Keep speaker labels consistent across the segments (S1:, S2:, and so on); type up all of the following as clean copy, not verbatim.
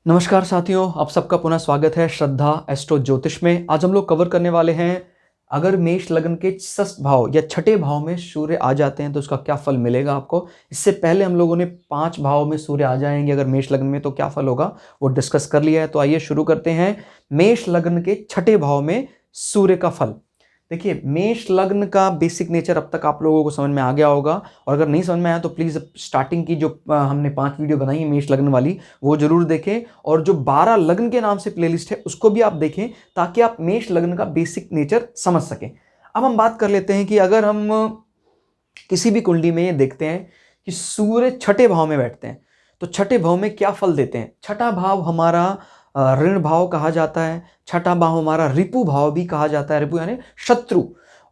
S1: नमस्कार साथियों, आप सबका पुनः स्वागत है श्रद्धा एस्ट्रो ज्योतिष में। आज हम लोग कवर करने वाले हैं, अगर मेष लग्न के षष्ठ भाव या छठे भाव में सूर्य आ जाते हैं तो उसका क्या फल मिलेगा आपको। इससे पहले हम लोगों ने 5 भाव में सूर्य आ जाएंगे अगर मेष लग्न में तो क्या फल होगा वो डिस्कस कर लिया है। तो आइए शुरू करते हैं। मेष लग्न के छठे भाव में सूर्य का फल। देखिए, मेष लग्न का बेसिक नेचर अब तक आप लोगों को समझ में आ गया होगा, और अगर नहीं समझ में आया तो प्लीज़ स्टार्टिंग की जो हमने 5 वीडियो बनाई है मेष लग्न वाली वो जरूर देखें, और जो 12 लग्न के नाम से प्लेलिस्ट है उसको भी आप देखें ताकि आप मेष लग्न का बेसिक नेचर समझ सकें। अब हम बात कर लेते हैं कि अगर हम किसी भी कुंडली में ये देखते हैं कि सूर्य छठे भाव में बैठते हैं तो छठे भाव में क्या फल देते हैं। छठा भाव हमारा ऋण भाव कहा जाता है, छठा भाव हमारा रिपु भाव भी कहा जाता है, रिपु यानी शत्रु,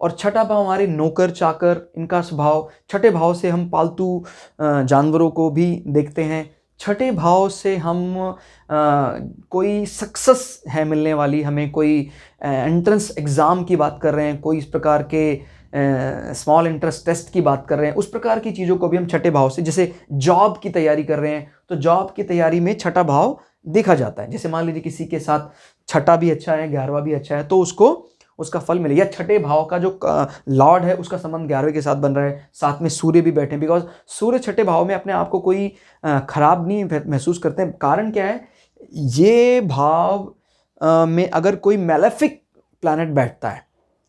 S1: और छठा भाव हमारे नौकर चाकर इनका स्वभाव। छठे भाव से हम पालतू जानवरों को भी देखते हैं। छठे भाव से हम कोई सक्सेस है मिलने वाली, हमें कोई एंट्रेंस एग्ज़ाम की बात कर रहे हैं, कोई इस प्रकार के स्मॉल इंटरेस्ट टेस्ट की बात कर रहे हैं, उस प्रकार की चीज़ों को भी हम छठे भाव से, जैसे जॉब की तैयारी कर रहे हैं तो जॉब की तैयारी में छठा भाव देखा जाता है। जैसे मान लीजिए किसी के साथ छठा भी अच्छा है 11वां भी अच्छा है तो उसको उसका फल मिले, या छठे भाव का जो लॉर्ड है उसका संबंध 11वें के साथ बन रहा है, साथ में सूर्य भी बैठे, बिकॉज सूर्य छठे भाव में अपने आप को कोई खराब नहीं महसूस करते हैं। कारण क्या है, ये भाव में अगर कोई मैलेफिक प्लैनेट बैठता है,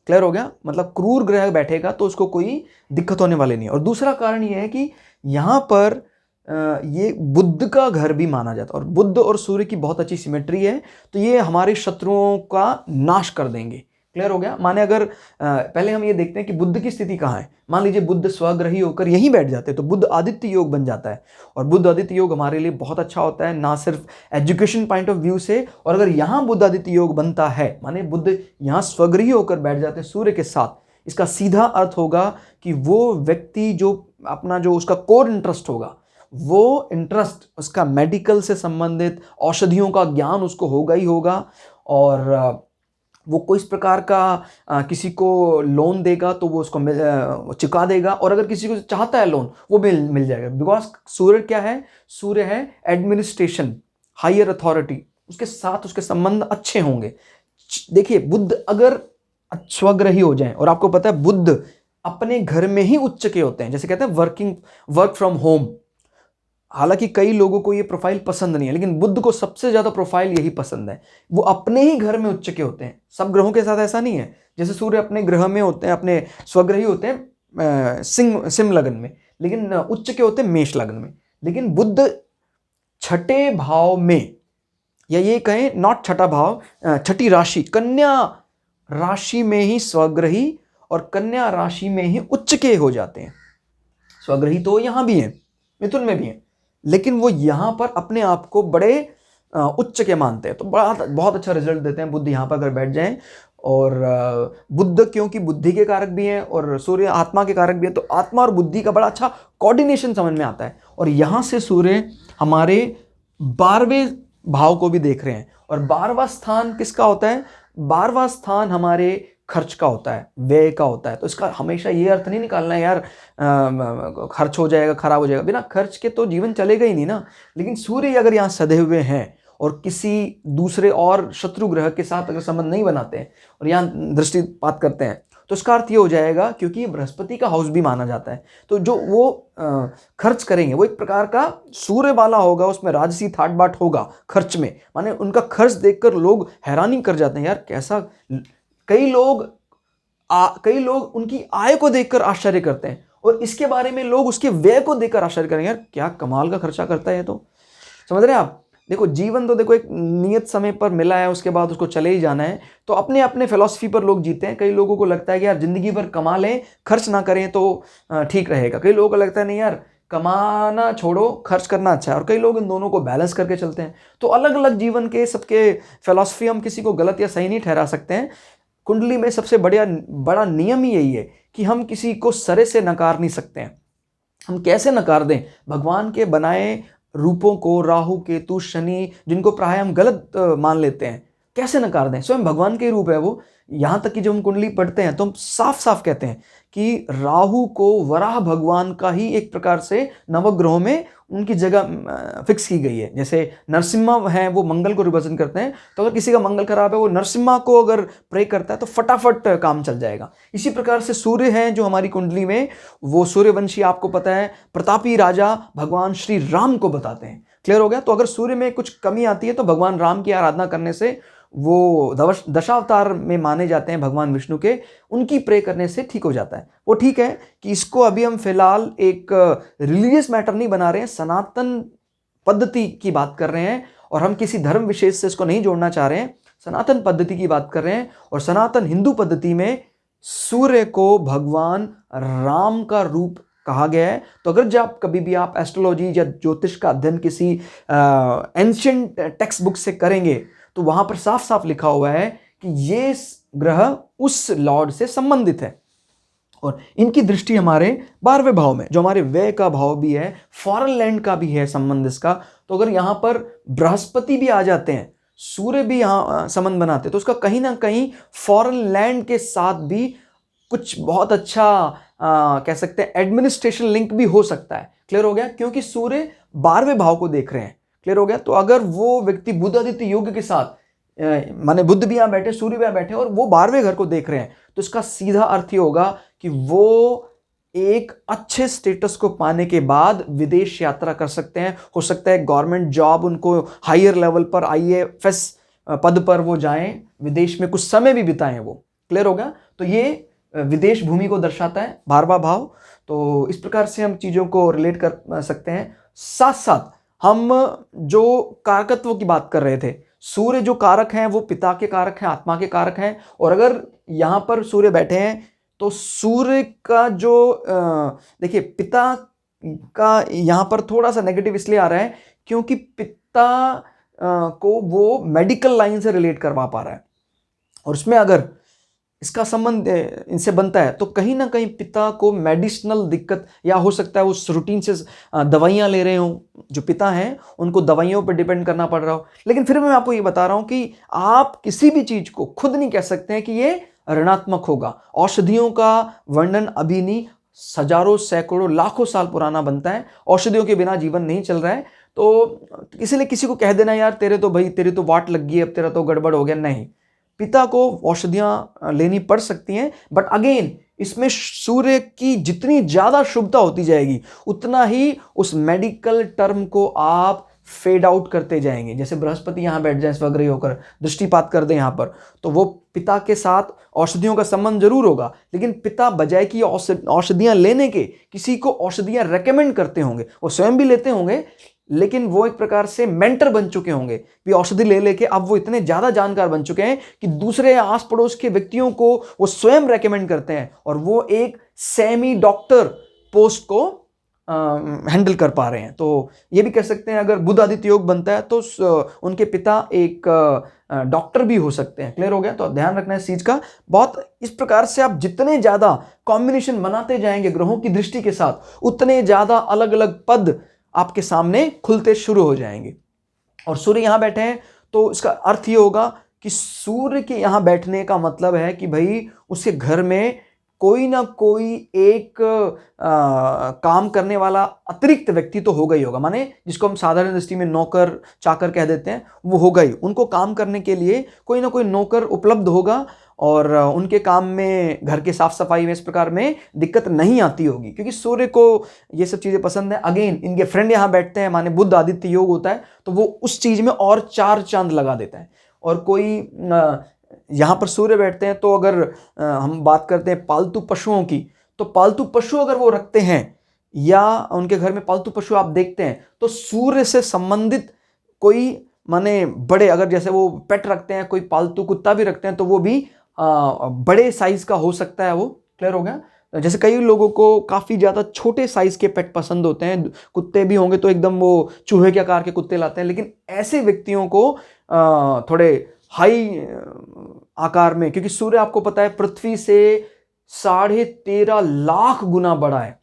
S1: क्लियर हो गया, मतलब क्रूर ग्रह बैठेगा तो उसको कोई दिक्कत होने वाली नहीं है। और दूसरा कारण ये है कि यहाँ पर ये बुध का घर भी माना जाता है, और बुध और सूर्य की बहुत अच्छी सिमेट्री है, तो ये हमारे शत्रुओं का नाश कर देंगे। क्लियर हो गया। माने अगर पहले हम ये देखते हैं कि बुध की स्थिति कहाँ है। मान लीजिए बुध स्वग्रही होकर यहीं बैठ जाते हैं तो बुध आदित्य योग बन जाता है, और बुध आदित्य योग हमारे लिए बहुत अच्छा होता है, ना सिर्फ एजुकेशन पॉइंट ऑफ व्यू से। और अगर यहाँ बुध आदित्य योग बनता है, माने बुध यहाँ स्वग्रही होकर बैठ जाते हैं सूर्य के साथ, इसका सीधा अर्थ होगा कि वो व्यक्ति जो अपना जो उसका कोर इंटरेस्ट होगा, वो इंटरेस्ट उसका मेडिकल से संबंधित औषधियों का ज्ञान उसको होगा ही होगा, और वो कोई इस प्रकार का किसी को लोन देगा तो वो उसको चुका देगा, और अगर किसी को चाहता है लोन वो मिल जाएगा। बिकॉज सूर्य क्या है, सूर्य है एडमिनिस्ट्रेशन, हायर अथॉरिटी, उसके साथ उसके संबंध अच्छे होंगे। देखिए, बुध अगर स्वग्रही हो जाए, और आपको पता है बुध अपने घर में ही उच्च के होते हैं, जैसे कहते हैं वर्क फ्रॉम होम। हालांकि कई लोगों को ये प्रोफाइल पसंद नहीं है, लेकिन बुध को सबसे ज्यादा प्रोफाइल यही पसंद है, वो अपने ही घर में उच्च के होते हैं। सब ग्रहों के साथ ऐसा नहीं है, जैसे सूर्य अपने ग्रह में होते हैं, अपने स्वग्रही होते हैं सिंह लग्न में, लेकिन उच्च के होते हैं मेष लग्न में। लेकिन बुध छठे भाव में, या ये कहें नॉट छठा भाव, छठी राशि कन्या राशि में ही स्वग्रही और कन्या राशि में ही उच्च के हो जाते हैं। स्वग्रही तो यहां भी है, मिथुन में भी है, लेकिन वो यहाँ पर अपने आप को बड़े उच्च के मानते हैं, तो बहुत अच्छा रिजल्ट देते हैं बुध यहाँ पर अगर बैठ जाएं। और बुध क्योंकि बुद्धि के कारक भी हैं और सूर्य आत्मा के कारक भी है, तो आत्मा और बुद्धि का बड़ा अच्छा कोऑर्डिनेशन समझ में आता है। और यहाँ से सूर्य हमारे 12वें भाव को भी देख रहे हैं, और 12वां स्थान किसका होता है, 12वां स्थान हमारे खर्च का होता है, व्यय का होता है। तो इसका हमेशा ये अर्थ नहीं निकालना है यार खर्च हो जाएगा, खराब हो जाएगा, बिना खर्च के तो जीवन चलेगा ही नहीं ना। लेकिन सूर्य अगर यहाँ सधे हुए हैं और किसी दूसरे और शत्रु ग्रह के साथ अगर संबंध नहीं बनाते हैं और यहाँ दृष्टिपात करते हैं तो इसका अर्थ ये हो जाएगा, क्योंकि बृहस्पति का हाउस भी माना जाता है, तो जो वो खर्च करेंगे वो एक प्रकार का सूर्य वाला होगा, उसमें राजसी थाट बाट होगा खर्च में। माने उनका खर्च देखकर लोग हैरानी कर जाते हैं, यार कैसा। कई लोग उनकी आय को देखकर आश्चर्य करते हैं, और इसके बारे में लोग उसके व्यय को देखकर आश्चर्य करेंगे, यार क्या कमाल का खर्चा करता है। तो समझ रहे हैं आप। देखो, जीवन तो देखो एक नियत समय पर मिला है, उसके बाद उसको चले ही जाना है, तो अपने अपने फिलॉसफी पर लोग जीते हैं। कई लोगों को लगता है कि यार जिंदगी भर कमा लें, खर्च ना करें तो ठीक रहेगा। कई लोगों को लगता है नहीं यार, कमाना छोड़ो, खर्च करना अच्छा है। और कई लोग इन दोनों को बैलेंस करके चलते हैं। तो अलग अलग जीवन के सबके फिलॉसफी, हम किसी को गलत या सही नहीं ठहरा सकते हैं। कुंडली में सबसे बड़ा नियम ही यही है कि हम किसी को सरे से नकार नहीं सकते हैं। हम कैसे नकार दें भगवान के बनाए रूपों को, राहु केतु शनि, जिनको प्राय हम गलत मान लेते हैं, कैसे नकार दें। स्वयं भगवान के रूप है वो। यहाँ तक कि जब हम कुंडली पढ़ते हैं तो हम साफ साफ कहते हैं कि राहु को वराह भगवान का ही एक प्रकार से नवग्रहों में उनकी जगह फिक्स की गई है। जैसे नरसिम्हा है वो मंगल को रिप्रेजेंट करते हैं, तो अगर किसी का मंगल खराब है वो नरसिम्हा को अगर प्रे करता है तो फटाफट काम चल जाएगा। इसी प्रकार से सूर्य हैं जो हमारी कुंडली में, वो सूर्यवंशी आपको पता है प्रतापी राजा भगवान श्री राम को बताते हैं। क्लियर हो गया? तो अगर सूर्य में कुछ कमी आती है तो भगवान राम की आराधना करने से, वो दशावतार में माने जाते हैं भगवान विष्णु के, उनकी प्रे करने से ठीक हो जाता है। वो ठीक है कि इसको अभी हम फिलहाल एक रिलीजियस मैटर नहीं बना रहे हैं, सनातन पद्धति की बात कर रहे हैं और हम किसी धर्म विशेष से इसको नहीं जोड़ना चाह रहे हैं, सनातन पद्धति की बात कर रहे हैं। और सनातन हिंदू पद्धति में सूर्य को भगवान राम का रूप कहा गया है। तो अगर जब कभी भी आप एस्ट्रोलॉजी या ज्योतिष का अध्ययन किसी एंशिएंट टेक्स्ट बुक से करेंगे तो वहां पर साफ साफ लिखा हुआ है कि ये ग्रह उस लॉर्ड से संबंधित है और इनकी दृष्टि हमारे 12वें भाव में, जो हमारे व्यय का भाव भी है, फॉरेन लैंड का भी है संबंध इसका। तो अगर यहां पर बृहस्पति भी आ जाते हैं, सूर्य भी यहां संबंध बनाते हैं, तो उसका कहीं ना कहीं फॉरेन लैंड के साथ भी कुछ बहुत अच्छा कह सकते हैं एडमिनिस्ट्रेशन लिंक भी हो सकता है। क्लियर हो गया? क्योंकि सूर्य 12वें भाव को देख रहे हैं। क्लियर हो गया? तो अगर वो व्यक्ति बुध आदित्य योग के साथ, माने बुध भी यहां बैठे, सूर्य भी यहां बैठे और वो 12वें घर को देख रहे हैं, तो इसका सीधा अर्थ ये होगा कि वो एक अच्छे स्टेटस को पाने के बाद विदेश यात्रा कर सकते हैं। हो सकता है गवर्नमेंट जॉब उनको हायर लेवल पर, IAS पद पर वो जाएं, विदेश में कुछ समय भी बिताएं वो। क्लियर हो गया? तो ये विदेश भूमि को दर्शाता है 12वां भाव। तो इस प्रकार से हम चीजों को रिलेट कर सकते हैं। साथ साथ हम जो कारकत्व की बात कर रहे थे, सूर्य जो कारक हैं वो पिता के कारक हैं, आत्मा के कारक हैं। और अगर यहां पर सूर्य बैठे हैं तो सूर्य का जो देखिए पिता का यहां पर थोड़ा सा नेगेटिव इसलिए आ रहा है क्योंकि पिता को वो मेडिकल लाइन से रिलेट करवा पा रहा है और उसमें अगर इसका संबंध इनसे बनता है तो कहीं ना कहीं पिता को मेडिसिनल दिक्कत, या हो सकता है उस रूटीन से दवाइयां ले रहे हो, जो पिता हैं उनको दवाइयों पर डिपेंड करना पड़ रहा हो। लेकिन फिर मैं आपको ये बता रहा हूं कि आप किसी भी चीज को खुद नहीं कह सकते हैं कि ये ऋणात्मक होगा। औषधियों का वर्णन अभी नहीं, हजारों सैकड़ों लाखों साल पुराना बनता है। औषधियों के बिना जीवन नहीं चल रहा है। तो इसीलिए किसी को कह देना यार तेरी तो वाट लग गई, अब तेरा तो गड़बड़ हो गया, नहीं। पिता को औषधियां लेनी पड़ सकती हैं, बट अगेन इसमें सूर्य की जितनी ज्यादा शुभता होती जाएगी उतना ही उस मेडिकल टर्म को आप फेड आउट करते जाएंगे। जैसे बृहस्पति यहां बैठ जाए स्वग्रही होकर, दृष्टिपात कर दे यहां पर, तो वो पिता के साथ औषधियों का संबंध जरूर होगा, लेकिन पिता बजाय कि औषधियां लेने के किसी को औषधियां रेकमेंड करते होंगे, वो स्वयं भी लेते होंगे, लेकिन वो एक प्रकार से मेंटर बन चुके होंगे भी औषधि ले लेके। अब वो इतने ज्यादा जानकार बन चुके हैं कि दूसरे आस पड़ोस के व्यक्तियों को वो स्वयं रेकमेंड करते हैं और वो एक सेमी डॉक्टर पोस्ट को हैंडल कर पा रहे हैं। तो ये भी कह सकते हैं अगर बुध आदित्य योग बनता है तो उनके पिता एक डॉक्टर भी हो सकते हैं। क्लियर हो गया? तो ध्यान रखना है इस चीज का बहुत। इस प्रकार से आप जितने ज्यादा कॉम्बिनेशन बनाते जाएंगे ग्रहों की दृष्टि के साथ, उतने ज्यादा अलग अलग पद आपके सामने खुलते शुरू हो जाएंगे। और सूर्य यहां बैठे हैं तो इसका अर्थ ये होगा कि सूर्य के यहां बैठने का मतलब है कि भाई उसके घर में कोई ना कोई एक काम करने वाला अतिरिक्त व्यक्ति तो होगा ही होगा। माने जिसको हम साधारण दृष्टि में नौकर चाकर कह देते हैं, वो होगा ही। उनको काम करने के लिए कोई ना कोई नौकर उपलब्ध होगा और उनके काम में, घर के साफ सफाई में इस प्रकार में दिक्कत नहीं आती होगी, क्योंकि सूर्य को ये सब चीजें पसंद है। अगेन इनके फ्रेंड यहाँ बैठते हैं, माने बुध आदित्य योग होता है, तो वो उस चीज में और 4 चांद लगा देता है। और कोई यहाँ पर सूर्य बैठते हैं तो अगर हम बात करते हैं पालतू पशुओं की, तो पालतू पशु अगर वो रखते हैं या उनके घर में पालतू पशु आप देखते हैं, तो सूर्य से संबंधित कोई, माने बड़े, अगर जैसे वो पेट रखते हैं, कोई पालतू कुत्ता भी रखते हैं, तो वो भी बड़े साइज का हो सकता है वो। क्लियर हो गया? जैसे कई लोगों को काफी ज्यादा छोटे साइज के पेट पसंद होते हैं, कुत्ते भी होंगे तो एकदम वो चूहे के आकार के कुत्ते लाते हैं, लेकिन ऐसे व्यक्तियों को थोड़े हाई आकार में, क्योंकि सूर्य आपको पता है पृथ्वी से 13.5 लाख गुना बड़ा है।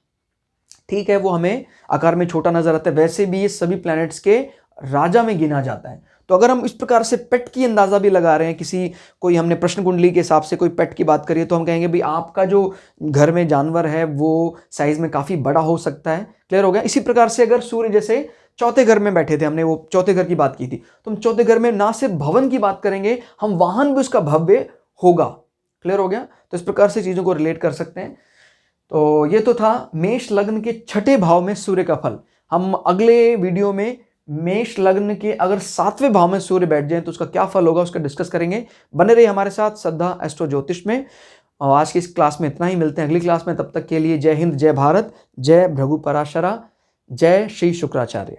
S1: ठीक है, वो हमें आकार में छोटा नजर आता है, वैसे भी ये सभी प्लैनेट्स के राजा में गिना जाता है। तो अगर हम इस प्रकार से पेट की अंदाजा भी लगा रहे हैं, किसी कोई हमने प्रश्न कुंडली के हिसाब से कोई पेट की बात करिए, तो हम कहेंगे भाई आपका जो घर में जानवर है वो साइज में काफी बड़ा हो सकता है। क्लियर हो गया। इसी प्रकार से अगर सूर्य जैसे चौथे घर में बैठे थे, हमने वो चौथे घर की बात की थी, तो हम चौथे घर में ना सिर्फ भवन की बात करेंगे, हम वाहन भी उसका भव्य होगा। क्लियर हो गया। तो इस प्रकार से चीजों को रिलेट कर सकते हैं। तो ये तो था मेष लग्न के छठे भाव में सूर्य का फल। हम अगले वीडियो में मेष लग्न के अगर 7वें भाव में सूर्य बैठ जाए तो उसका क्या फल होगा उसका डिस्कस करेंगे। बने रहिए हमारे साथ श्रद्धा एस्ट्रो ज्योतिष में। और आज की इस क्लास में इतना ही, मिलते हैं अगली क्लास में। तब तक के लिए जय हिंद, जय भारत, जय भृगु पराशरा, जय श्री शुक्राचार्य।